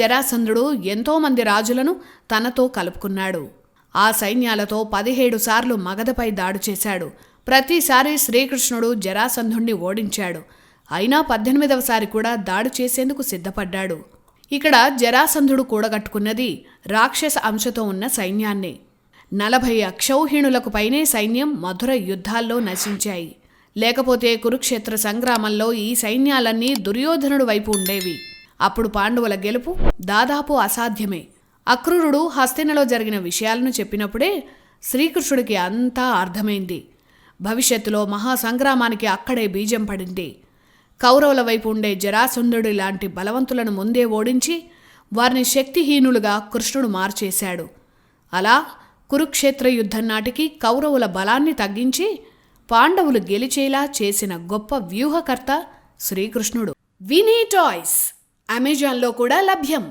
జరాసంధుడు ఎంతోమంది రాజులను తనతో కలుపుకున్నాడు. ఆ సైన్యాలతో 17 సార్లు మగధపై దాడి చేశాడు. ప్రతిసారి శ్రీకృష్ణుడు జరాసంధుణ్ణి ఓడించాడు. అయినా 18వసారి కూడా దాడి చేసేందుకు సిద్ధపడ్డాడు. ఇక్కడ జరాసంధుడు కూడగట్టుకున్నది రాక్షస అంశతో ఉన్న సైన్యాన్ని. 40 అక్షౌహిణులకు పైనే సైన్యం మధుర యుద్ధాల్లో నశించాయి. లేకపోతే కురుక్షేత్ర సంగ్రామంలో ఈ సైన్యాలన్నీ దుర్యోధనుడు వైపు ఉండేవి. అప్పుడు పాండవుల గెలుపు దాదాపు అసాధ్యమే. అక్రూరుడు హస్తినలో జరిగిన విషయాలను చెప్పినప్పుడే శ్రీకృష్ణుడికి అంతా అర్థమైంది. భవిష్యత్తులో మహాసంగ్రామానికి అక్కడే బీజం పడింది. కౌరవుల వైపు ఉండే జరాసంధుడి లాంటి బలవంతులను ముందే ఓడించి వారిని శక్తిహీనులుగా కృష్ణుడు మార్చేశాడు. అలా కురుక్షేత్ర యుద్ధం నాటికి కౌరవుల బలాన్ని తగ్గించి పాండవులు గెలిచేలా చేసిన గొప్ప వ్యూహకర్త శ్రీకృష్ణుడు. వినీ టాయ్స్ అమెజాన్లో కూడా లభ్యం.